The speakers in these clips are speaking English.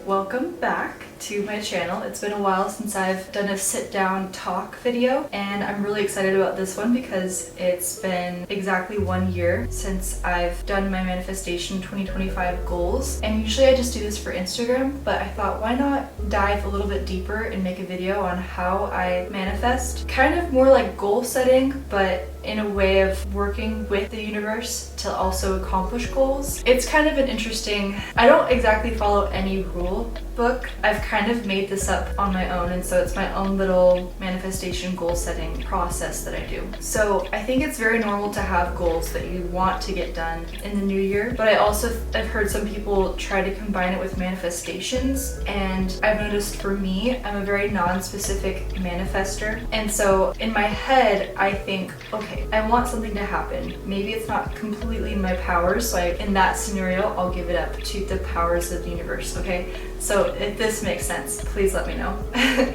Welcome back to my channel. It's been a while since I've done a sit-down talk video, and I'm really excited about this one because it's been exactly 1 year since I've done my manifestation 2025 goals. And usually I just do this for Instagram, but I thought, why not dive a little bit deeper and make a video on how I manifest? Kind of more like goal setting, but in a way of working with the universe to also accomplish goals. It's kind of an interesting, I don't exactly follow any rule book. I've kind of made this up on my own, and so it's my own little manifestation goal setting process that I do. So I think it's very normal to have goals that you want to get done in the new year, but I've heard some people try to combine it with manifestations, and I've noticed for me, I'm a very non-specific manifester, and so in my head I think, okay, I want something to happen. Maybe it's not completely in my power, so in that scenario I'll give it up to the powers of the universe, okay? So if this makes sense, please let me know.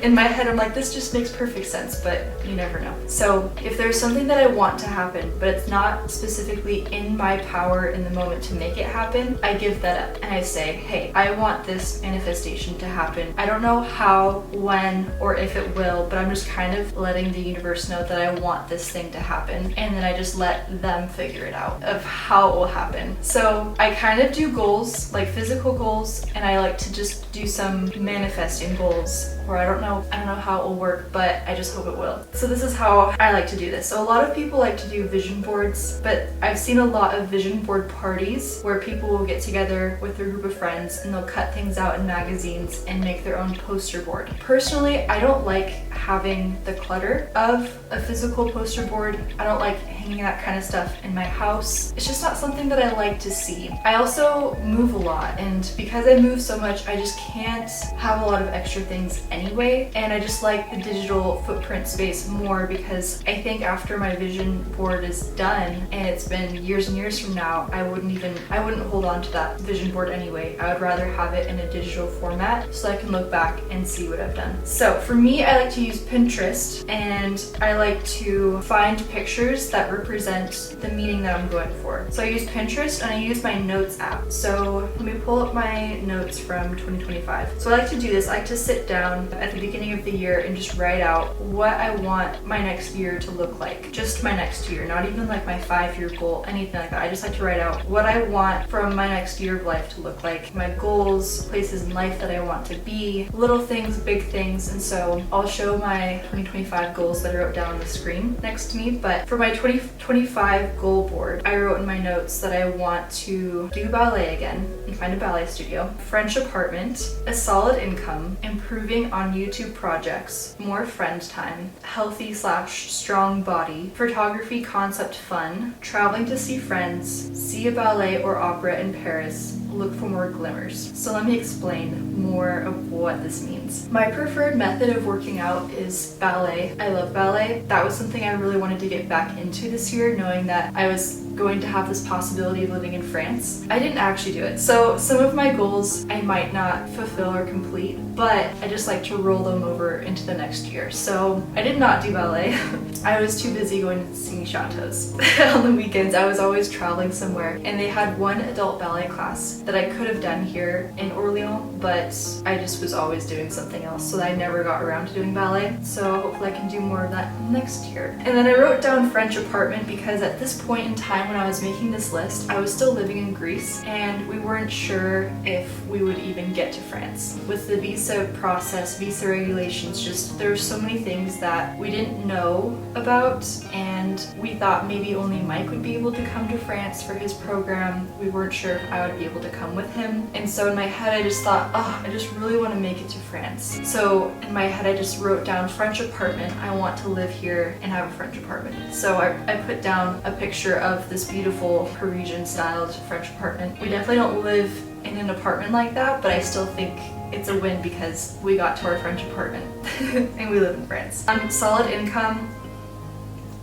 In my head I'm like, this just makes perfect sense, but you never know. So if there's something that I want to happen, but it's not specifically in my power in the moment to make it happen, I give that up and I say, hey, I want this manifestation to happen. I don't know how, when, or if it will, but I'm just kind of letting the universe know that I want this thing to happen, and then I just let them figure it out of how it will happen. So I kind of do goals, like physical goals, and I like to just do some manifesting goals, or I don't know how it will work, but I just hope it will. So this is how I like to do this. So a lot of people like to do vision boards, but I've seen a lot of vision board parties where people will get together with their group of friends and they'll cut things out in magazines and make their own poster board. Personally, I don't like having the clutter of a physical poster board. I don't like hanging that kind of stuff in my house. It's just not something that I like to see. I also move a lot, and because I move so much, I just can't have a lot of extra things anyway, and I just like the digital footprint space more, because I think after my vision board is done and it's been years and years from now, I wouldn't hold on to that vision board anyway. I would rather have it in a digital format so I can look back and see what I've done. So for me, I like to use Pinterest, and I like to find pictures that represent the meaning that I'm going for. So I use Pinterest and I use my notes app. So let me pull up my notes from 2025. So I like to do this. I like to sit down at the beginning of the year and just write out what I want my next year to look like. Just my next year, not even like my 5-year goal, anything like that. I just like to write out what I want from my next year of life to look like, my goals, places in life that I want to be, little things, big things. And so I'll show my 2025 goals that I wrote down on the screen next to me. But for my 2025 goal board, I wrote in my notes that I want to do ballet again and find a ballet studio, French apartment, a solid income, improving on YouTube projects, more friend time, healthy/strong body, photography concept fun, traveling to see friends, see a ballet or opera in Paris, look for more glimmers. So let me explain more of what this means. My preferred method of working out is ballet. I love ballet. That was something I really wanted to get back into this year, knowing that I was going to have this possibility of living in France. I didn't actually do it. So some of my goals I might not fulfill or complete, but I just like to roll them over into the next year. So I did not do ballet. I was too busy going to sing chateaus. On the weekends, I was always traveling somewhere, and they had one adult ballet class that I could have done here in Orléans, but I just was always doing something else, so I never got around to doing ballet. So hopefully I can do more of that next year. And then I wrote down French apartment because at this point in time when I was making this list, I was still living in Greece, and we weren't sure if we would even get to France. With the visa process, visa regulations, just there were so many things that we didn't know about, and we thought maybe only Mike would be able to come to France for his program. We weren't sure if I would be able to come with him. And so in my head I just thought, oh, I just really want to make it to France. So in my head I just wrote down French apartment. I want to live here and have a French apartment. So I put down a picture of this beautiful Parisian styled French apartment. We definitely don't live in an apartment like that, but I still think it's a win because we got to our French apartment and we live in France. Solid income,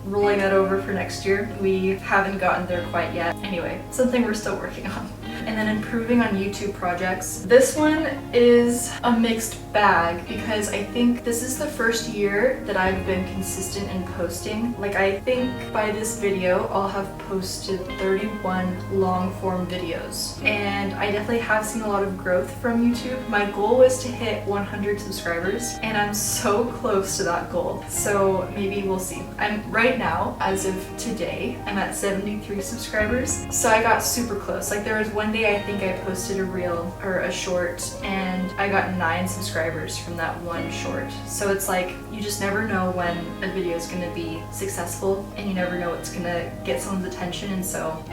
rolling that over for next year. We haven't gotten there quite yet. Anyway, something we're still working on. and then improving on YouTube projects. This one is a mixed bag because I think this is the first year that I've been consistent in posting. Like, I think by this video I'll have posted 31 long form videos, and I definitely have seen a lot of growth from YouTube. My goal was to hit 100 subscribers, and I'm so close to that goal, so maybe we'll see. I'm right now, as of today, I'm at 73 subscribers, so I got super close. Like, there was one day I think I posted a reel or a short and I got 9 subscribers from that one short. So it's like, you just never know when a video is going to be successful, and you never know what's going to get someone's attention, and so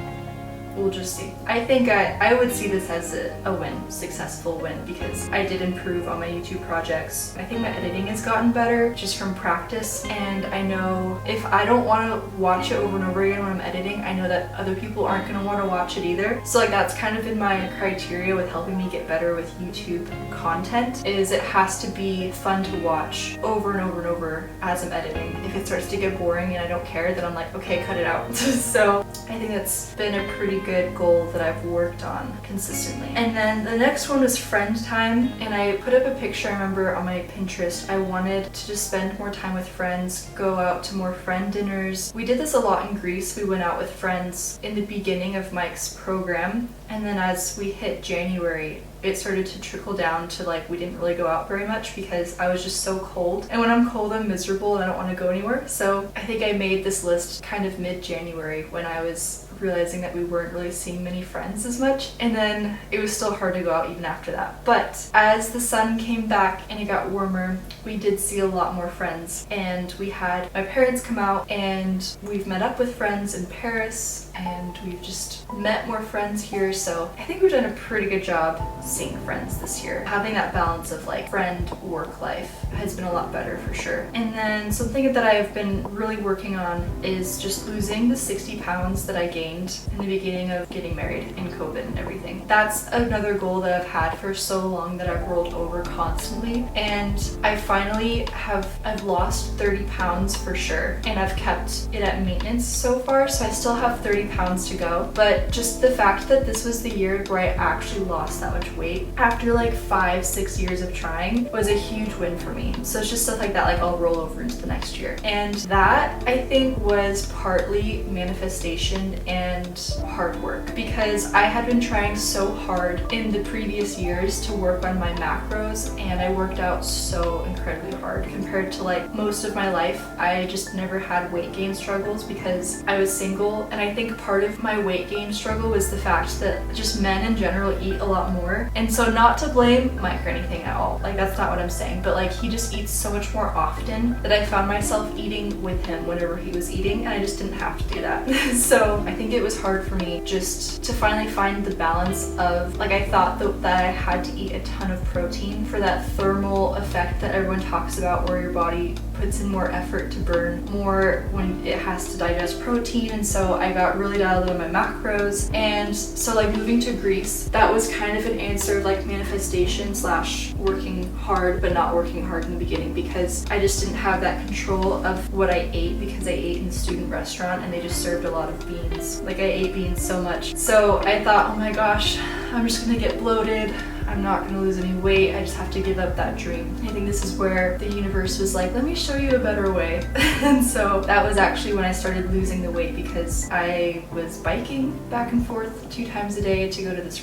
we'll just see. I think I would see this as a win, successful win, because I did improve on my YouTube projects. I think my editing has gotten better just from practice, and I know if I don't want to watch it over and over again when I'm editing, I know that other people aren't going to want to watch it either. So like, that's kind of been my criteria with helping me get better with YouTube content, is it has to be fun to watch over and over and over as I'm editing. If it starts to get boring and I don't care, then I'm like, okay, cut it out. So I think that's been a pretty good goal that I've worked on consistently. And then the next one was friend time, and I put up a picture, I remember, on my Pinterest. I wanted to just spend more time with friends, go out to more friend dinners. We did this a lot in Greece. We went out with friends in the beginning of Mike's program, and then as we hit January, it started to trickle down to like, we didn't really go out very much because I was just so cold. And when I'm cold, I'm miserable and I don't want to go anywhere. So I think I made this list kind of mid-January when I was realizing that we weren't really seeing many friends as much. And then it was still hard to go out even after that. But as the sun came back and it got warmer, we did see a lot more friends. And we had my parents come out, and we've met up with friends in Paris, and we've just met more friends here. So I think we've done a pretty good job seeing friends this year. Having that balance of like friend work life has been a lot better for sure. And then something that I've been really working on is just losing the 60 pounds that I gained in the beginning of getting married and COVID and everything. That's another goal that I've had for so long that I've rolled over constantly, and I finally I've lost 30 pounds for sure, and I've kept it at maintenance so far, so I still have 30 pounds to go. But just the fact that this was the year where I actually lost that much weight after like 5-6 years of trying was a huge win for me. So it's just stuff like that, like I'll roll over into the next year. And that, I think, was partly manifestation and hard work, because I had been trying so hard in the previous years to work on my macros, and I worked out so incredibly hard compared to like most of my life. I just never had weight gain struggles because I was single, and I think part of my weight gain struggle was the fact that just men in general eat a lot more. And so, not to blame Mike or anything at all, like that's not what I'm saying, but like he just eats so much more often that I found myself eating with him whenever he was eating, and I just didn't have to do that. So I think it was hard for me just to finally find the balance of, like, I thought that I had to eat a ton of protein for that thermal effect that everyone talks about, where your body puts in more effort to burn more when it has to digest protein. And so I got really dialed in my macros. And so like moving to Greece, that was kind of an answer of like manifestation slash working hard, but not working hard in the beginning, because I just didn't have that control of what I ate, because I ate in the student restaurant and they just served a lot of beans. Like, I ate beans so much. So I thought, oh my gosh, I'm just gonna get bloated. I'm not gonna lose any weight. I just have to give up that dream. I think this is where the universe was like, let me show you a better way. And so that was actually when I started losing the weight, because I was biking back and forth 2 times a day to go to this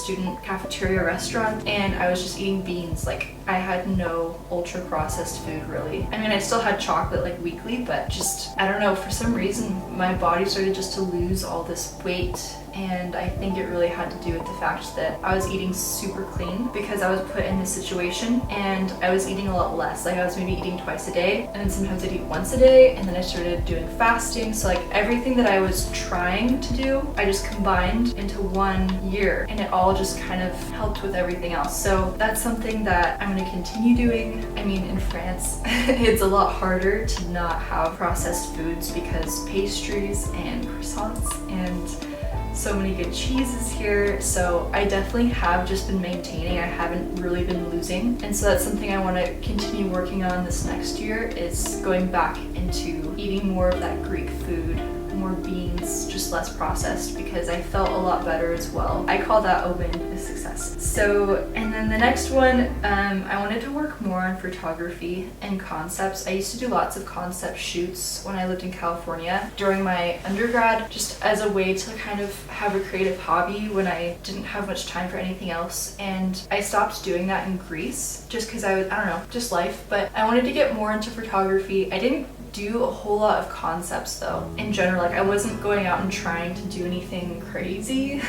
student cafeteria restaurant, and I was just eating beans. Like, I had no ultra processed food really. I mean, I still had chocolate like weekly, but just, I don't know, for some reason my body started just to lose all this weight. And I think it really had to do with the fact that I was eating super clean, because I was put in this situation and I was eating a lot less. Like, I was maybe eating twice a day, and then sometimes I'd eat once a day, and then I started doing fasting. So like everything that I was trying to do, I just combined into 1 year, and it all just kind of helped with everything else. So that's something that I'm going to continue doing. I mean, in France, it's a lot harder to not have processed foods, because pastries and croissants and so many good cheeses here. So I definitely have just been maintaining. I haven't really been losing. And so that's something I want to continue working on this next year, is going back into eating more of that Greek food, more more beans, just less processed, because I felt a lot better as well. I call that a win, a success. So, and then the next one, I wanted to work more on photography and concepts. I used to do lots of concept shoots when I lived in California during my undergrad, just as a way to kind of have a creative hobby when I didn't have much time for anything else. And I stopped doing that in Greece just because I don't know, just life. But I wanted to get more into photography. I didn't do a whole lot of concepts though. In general, like I wasn't going out and trying to do anything crazy.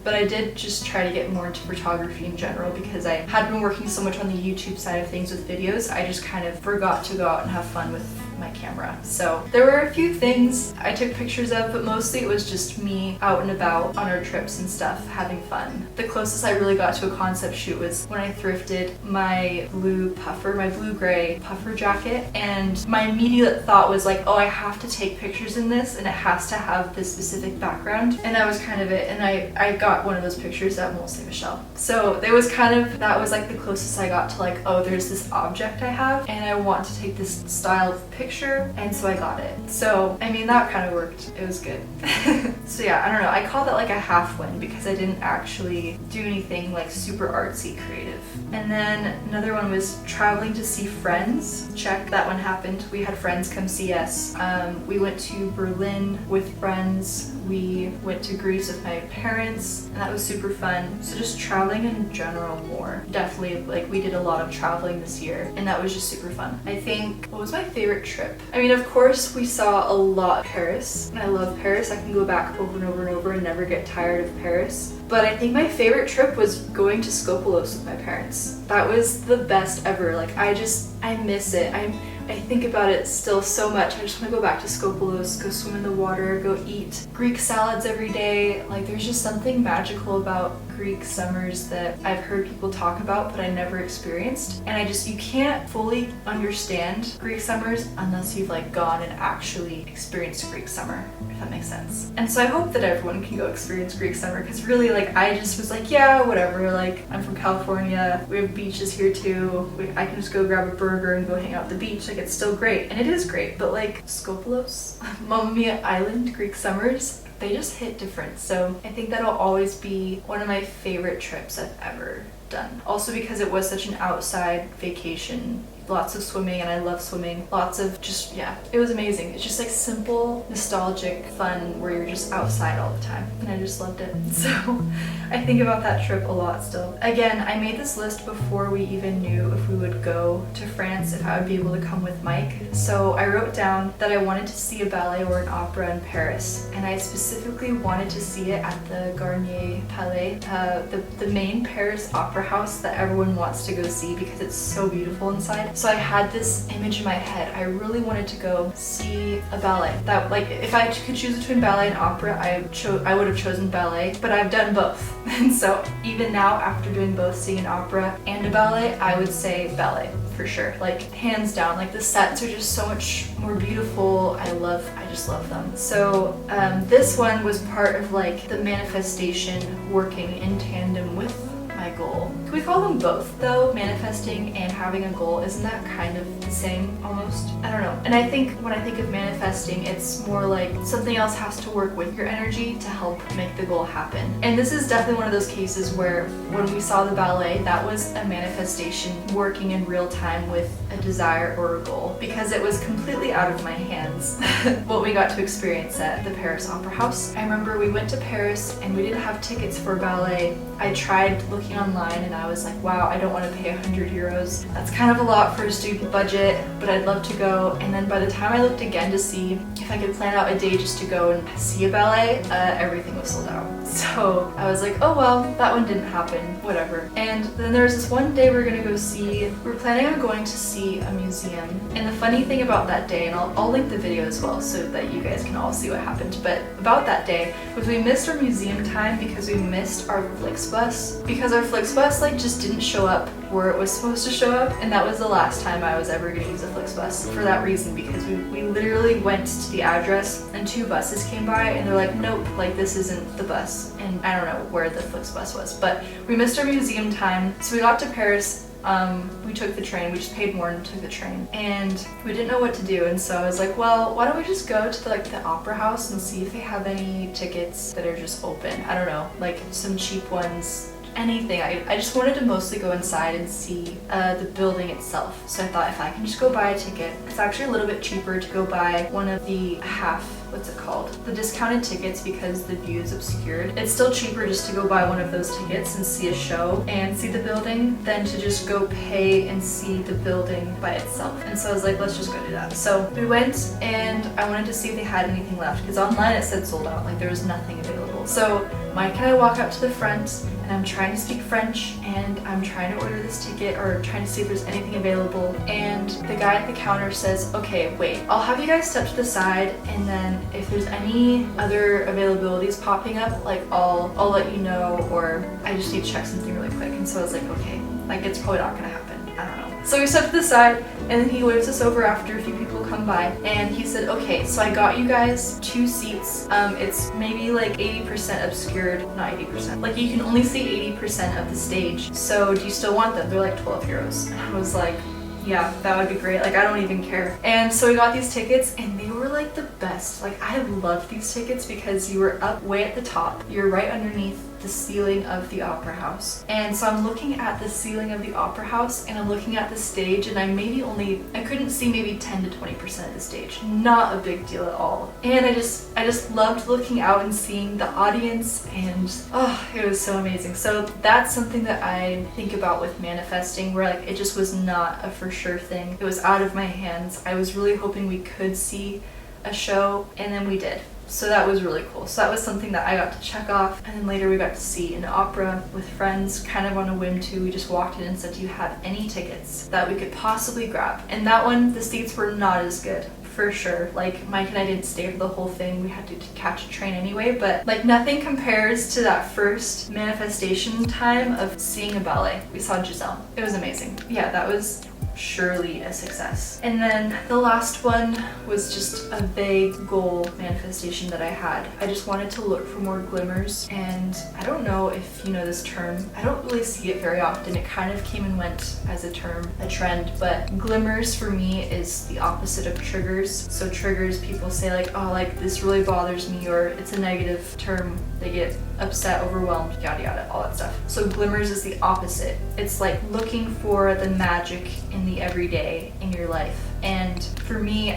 But I did just try to get more into photography in general because I had been working so much on the YouTube side of things with videos. I just kind of forgot to go out and have fun with my camera. So there were a few things I took pictures of, but mostly it was just me out and about on our trips and stuff, having fun. The closest I really got to a concept shoot was when I thrifted my blue blue-gray puffer jacket, and my immediate thought was like, oh, I have to take pictures in this and it has to have this specific background. And that was kind of it. And I got one of those pictures that won't say Michelle. So there was that was like the closest I got to like, oh, there's this object I have and I want to take this style of picture, and so I got it. So I mean, that kind of worked. It was good. So yeah, I don't know, I call that like a half win because I didn't actually do anything like super artsy creative. And then another one was traveling to see friends. Check, that one happened. We had friends come see us. We went to Berlin with friends. We went to Greece with my parents, and that was super fun. So just traveling in general more. Definitely, like, we did a lot of traveling this year, and that was just super fun. I think, what was my favorite trip? I mean, of course, we saw a lot of Paris, and I love Paris. I can go back over and over and over and never get tired of Paris. But I think my favorite trip was going to Skopelos with my parents. That was the best ever. Like, I miss it. I think about it still so much. I just want to go back to Skopelos, go swim in the water, go eat Greek salads every day. Like, there's just something magical about Greek summers that I've heard people talk about, but I never experienced. And you can't fully understand Greek summers unless you've like gone and actually experienced Greek summer, if that makes sense. And so I hope that everyone can go experience Greek summer, because really, like, I just was like, yeah, whatever. Like, I'm from California. We have beaches here too. I can just go grab a burger and go hang out at the beach. Like, it's still great, and it is great. But like Skopelos, Mamma Mia Island, Greek summers, they just hit different. So I think that'll always be one of my favorite trips I've ever done. Also because it was such an outside vacation. Lots of swimming, and I love swimming. Lots of just, yeah, it was amazing. It's just like simple, nostalgic fun where you're just outside all the time, and I just loved it. So I think about that trip a lot still. Again, I made this list before we even knew if we would go to France, if I would be able to come with Mike. So I wrote down that I wanted to see a ballet or an opera in Paris, and I specifically wanted to see it at the Garnier Palais, the main Paris opera house that everyone wants to go see because it's so beautiful inside. So I had this image in my head. I really wanted to go see a ballet. That, like, if I could choose between ballet and opera, I would have chosen ballet, but I've done both. And so even now, after doing both, seeing an opera and a ballet, I would say ballet for sure. Like, hands down. Like, the sets are just so much more beautiful. I just love them. So this one was part of like the manifestation working in tandem with my goal. Can we call them both though? Manifesting and having a goal, isn't that kind of the same almost? I don't know. And I think when I think of manifesting, it's more like something else has to work with your energy to help make the goal happen. And this is definitely one of those cases where when we saw the ballet, that was a manifestation working in real time with a desire or a goal, because it was completely out of my hands what we got to experience at the Paris Opera House. I remember we went to Paris and we didn't have tickets for ballet. I tried looking online and I was like, wow, I don't want to pay 100 euros. That's kind of a lot for a student budget, but I'd love to go. And then by the time I looked again to see if I could plan out a day just to go and see a ballet, everything was sold out. So I was like, oh well, that one didn't happen, whatever. And then there was this one day we were planning on going to see a museum. And the funny thing about that day, and I'll link the video as well so that you guys can all see what happened, but about that day was we missed our museum time because we missed our Flixbus. Because our Flixbus like just didn't show up where it was supposed to show up, and that was the last time I was ever gonna use a Flixbus for that reason, because we literally went to the address and 2 buses came by and they're like, nope, like this isn't the bus. And I don't know where the Flixbus was, but we missed our museum time. So we got to Paris we took the train. We just paid more and took the train, and we didn't know what to do. And so I was like, well, why don't we just go to the opera house and see if they have any tickets that are just open. I don't know, like some cheap ones, anything. I just wanted to mostly go inside and see the building itself. So I thought if I can just go buy a ticket, it's actually a little bit cheaper to go buy one of the what's it called? The discounted tickets, because the view is obscured. It's still cheaper just to go buy one of those tickets and see a show and see the building than to just go pay and see the building by itself. And so I was like, let's just go do that. So we went, and I wanted to see if they had anything left, because online it said sold out, like there was nothing available. So Mike and I walk up to the front, and I'm trying to speak French, and I'm trying to order this ticket, or trying to see if there's anything available. And the guy at the counter says, okay, wait, I'll have you guys step to the side, and then if there's any other availabilities popping up, like I'll let you know, or I just need to check something really quick. And so I was like, okay, like it's probably not gonna happen. I don't know. So we stepped to the side, and then he waves us over after a few people come by, and he said, okay, so I got you guys 2 seats. It's maybe like 80% obscured, not 80%. Like you can only see 80% of the stage. So do you still want them? They're like 12 euros. And I was like, yeah, that would be great. Like I don't even care. And so we got these tickets, and they were like the best. Like I loved these tickets because you were up way at the top. You're right underneath the ceiling of the opera house. And so I'm looking at the ceiling of the opera house, and I'm looking at the stage, and I couldn't see maybe 10 to 20% of the stage. Not a big deal at all. And I just loved looking out and seeing the audience, and oh, it was so amazing. So that's something that I think about with manifesting, where like it just was not a for sure thing. It was out of my hands. I was really hoping we could see a show, and then we did. So that was really cool. So that was something that I got to check off. And then later we got to see an opera with friends, kind of on a whim too. We just walked in and said, do you have any tickets that we could possibly grab? And that one, the seats were not as good, for sure. Like Mike and I didn't stay for the whole thing. We had to catch a train anyway, but like nothing compares to that first manifestation time of seeing a ballet. We saw Giselle. It was amazing. Yeah, that was surely a success. And then the last one was just a vague goal manifestation that I had. I just wanted to look for more glimmers, and I don't know if you know this term. I don't really see it very often. It kind of came and went as a term, a trend, but glimmers for me is the opposite of triggers. So triggers, people say like, oh, like this really bothers me, or it's a negative term. They get upset, overwhelmed, yada yada, all that stuff. So glimmers is the opposite. It's like looking for the magic in the everyday in your life. And for me,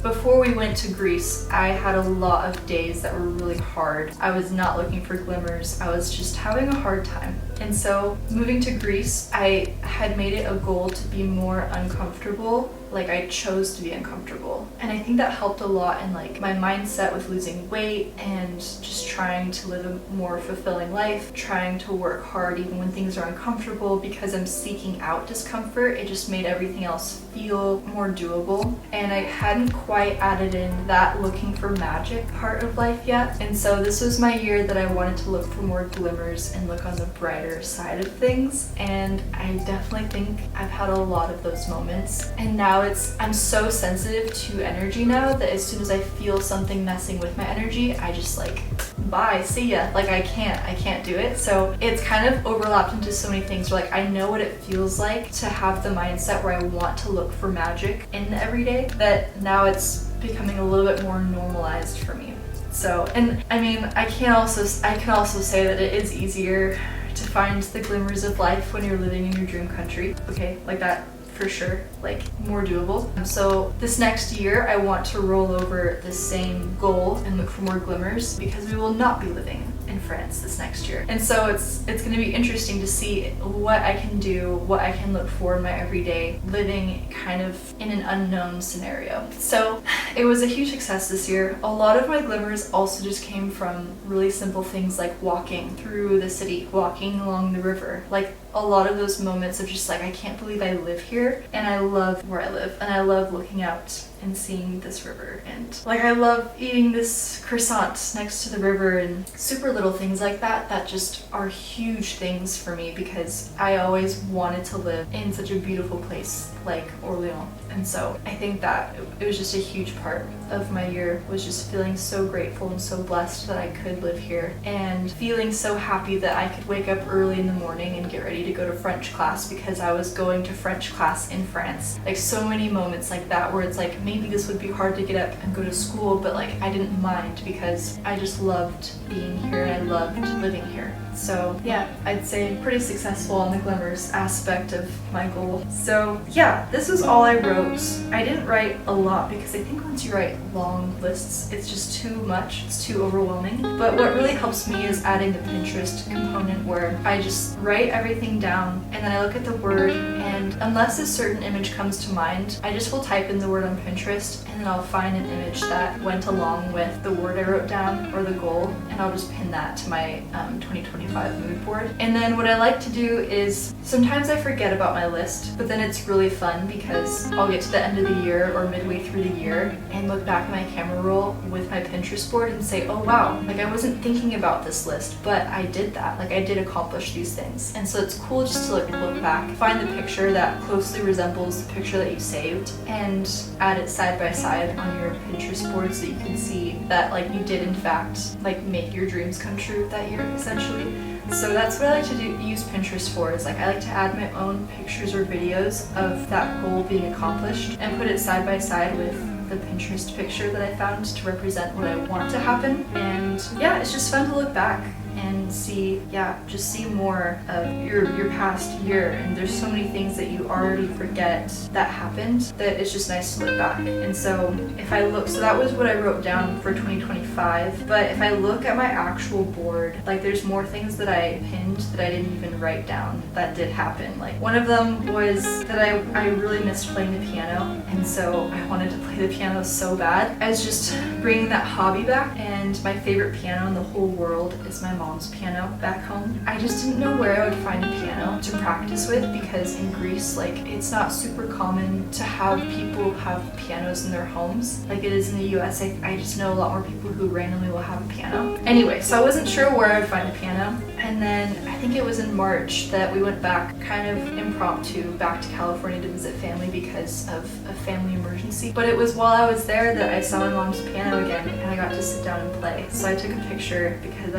before we went to Greece, I had a lot of days that were really hard. I was not looking for glimmers. I was just having a hard time. And so moving to Greece, I had made it a goal to be more uncomfortable. Like I chose to be uncomfortable. And I think that helped a lot in like my mindset with losing weight and just trying to live a more fulfilling life, trying to work hard even when things are uncomfortable, because I'm seeking out discomfort. It just made everything else feel more doable. And I hadn't quite added in that looking for magic part of life yet. And so this was my year that I wanted to look for more glimmers and look on the brighter side of things. And I definitely think I've had a lot of those moments. And now I'm so sensitive to energy now that as soon as I feel something messing with my energy, I just like, bye, see ya. Like I can't do it. So it's kind of overlapped into so many things where like I know what it feels like to have the mindset where I want to look for magic in the everyday, that now it's becoming a little bit more normalized for me. So, and I mean, I can also say that it is easier to find the glimmers of life when you're living in your dream country. Okay, like that. For sure, like more doable. So this next year I want to roll over the same goal and look for more glimmers, because we will not be living in France this next year. And so it's going to be interesting to see what I can do, what I can look for in my everyday living kind of in an unknown scenario. So it was a huge success this year. A lot of my glimmers also just came from really simple things like walking through the city, walking along the river. Like a lot of those moments of just like, I can't believe I live here, and I love where I live, and I love looking out and seeing this river, and like I love eating this croissant next to the river, and super little things like that just are huge things for me, because I always wanted to live in such a beautiful place like Orléans. And so I think that it was just a huge part of my year, was just feeling so grateful and so blessed that I could live here, and feeling so happy that I could wake up early in the morning and get ready ready to go to French class because I was going to French class in France. Like so many moments like that where it's like maybe this would be hard to get up and go to school, but like I didn't mind because I just loved being here and I loved living here. So yeah, I'd say pretty successful on the glimmers aspect of my goal. So yeah, this was all I wrote. I didn't write a lot because I think once you write long lists, it's just too much, it's too overwhelming. But what really helps me is adding the Pinterest component where I just write everything down and then I look at the word, and unless a certain image comes to mind, I just will type in the word on Pinterest and then I'll find an image that went along with the word I wrote down or the goal, and I'll just pin that to my 2025 mood board. And then what I like to do is sometimes I forget about my list, but then it's really fun because I'll get to the end of the year or midway through the year and look back at my camera roll with my Pinterest board and say, oh wow, like I wasn't thinking about this list, but I did that. Like I did accomplish these things. And so it's cool just to like look back, find the picture that closely resembles the picture that you saved and add it side by side on your Pinterest board so you can see that like you did in fact like make your dreams come true that year essentially. So that's what I like to use Pinterest for, is like I like to add my own pictures or videos of that goal being accomplished and put it side by side with the Pinterest picture that I found to represent what I want to happen. And yeah, it's just fun to look back and see, just see more of your past year, and there's so many things that you already forget that happened that it's just nice to look back. And so if I look, so that was what I wrote down for 2025, but if I look at my actual board, like there's more things that I pinned that I didn't even write down that did happen. Like one of them was that I really missed playing the piano, and so I wanted to play the piano so bad. I was just bringing that hobby back, and my favorite piano in the whole world is my mom's piano back home. I just didn't know where I would find a piano to practice with because in Greece, like it's not super common to have people have pianos in their homes like it is in the US. I just know a lot more people who randomly will have a piano. Anyway, so I wasn't sure where I would find a piano, and then I think it was in March that we went back kind of impromptu back to California to visit family because of a family emergency. But it was while I was there that I saw my mom's piano again and I got to sit down and play. So I took a picture because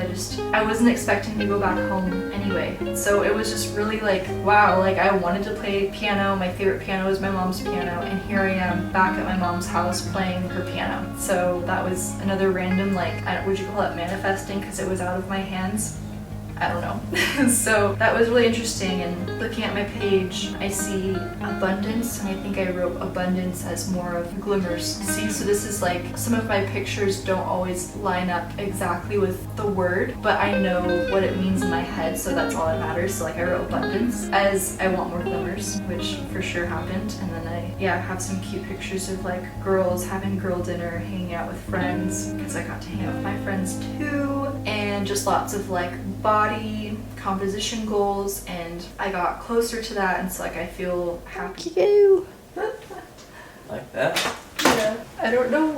I wasn't expecting to go back home anyway. So it was just really like, wow, like I wanted to play piano. My favorite piano was my mom's piano, and here I am back at my mom's house playing her piano. So that was another random, like, would you call it manifesting because it was out of my hands? I don't know. So that was really interesting, and looking at my page, I see abundance, and I think I wrote abundance as more of glimmers. See, so this is like, some of my pictures don't always line up exactly with the word, but I know what it means in my head, so that's all that matters. So like I wrote abundance as I want more glimmers, which for sure happened. And then I have some cute pictures of like girls having girl dinner, hanging out with friends, because I got to hang out with my friends too, and just lots of like body composition goals, and I got closer to that, and so like I feel happy. Like that? Yeah. I don't know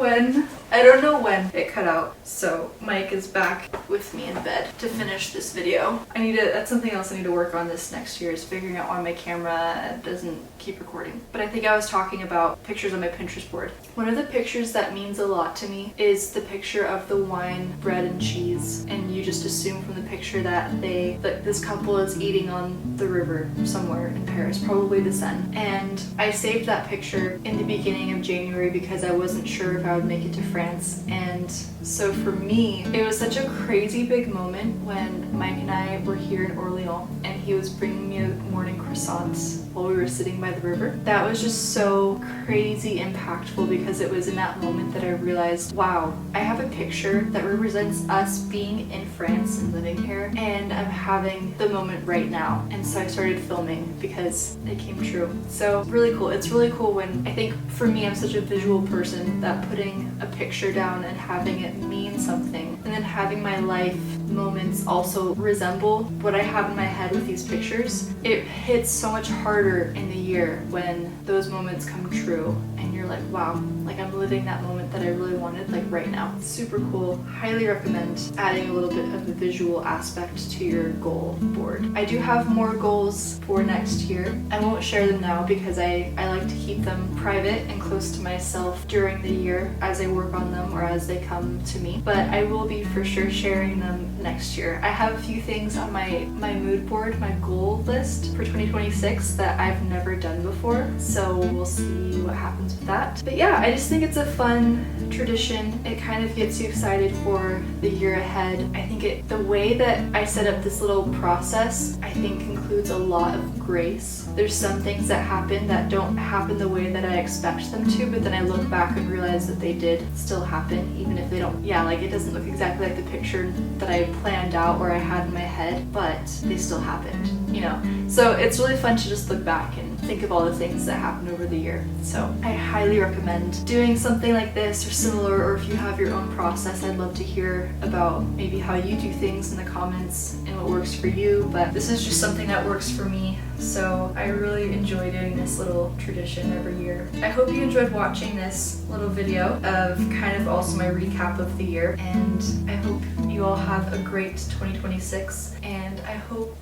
when it cut out. So Mike is back with me in bed to finish this video. That's something else I need to work on this next year, is figuring out why my camera doesn't keep recording. But I think I was talking about pictures on my Pinterest board. One of the pictures that means a lot to me is the picture of the wine, bread, and cheese. And you just assume from the picture that this couple is eating on the river somewhere in Paris, probably the Seine. And I saved that picture in the beginning of January because I wasn't sure if I would make it to France. And so for me, it was such a crazy big moment when Mike and I were here in Orléans and he was bringing me a morning croissants while we were sitting by the river. That was just so crazy impactful because it was in that moment that I realized, wow, I have a picture that represents us being in France and living here, and I'm having the moment right now. And so I started filming because it came true. So really cool. It's really cool when, I think for me, I'm such a visual person that putting a picture down and having it mean something, and then having my life moments also resemble what I have in my head with these pictures, it hits so much harder in the year when those moments come true and you're like, wow, like I'm living that moment that I really wanted, like right now. It's super cool. Highly recommend adding a little bit of the visual aspect to your goal board. I do have more goals for next year. I won't share them now because I like to keep them private and close to myself during the year as I work on them or as they come to me, but I will be for sure sharing them next year. I have a few things on my mood board, my goal list for 2026 that I've never done before, so we'll see what happens with that. But yeah, I just think it's a fun tradition. It kind of gets you excited for the year ahead. I think the way that I set up this little process, I think includes a lot of grace. There's some things that happen that don't happen the way that I expect them to, but then I look back and realize that they did still happen, even if they don't, like it doesn't look exactly like the picture that I planned out or I had in my head, but they still happened, you know? So it's really fun to just look back and think of all the things that happened over the year. So I highly recommend doing something like this or similar, or if you have your own process, I'd love to hear about maybe how you do things in the comments and what works for you, but this is just something that works for me. So I really enjoy doing this little tradition every year. I hope you enjoyed watching this little video of kind of also my recap of the year, and I hope you all have a great 2026, and I hope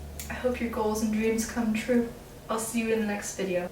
your goals and dreams come true. I'll see you in the next video.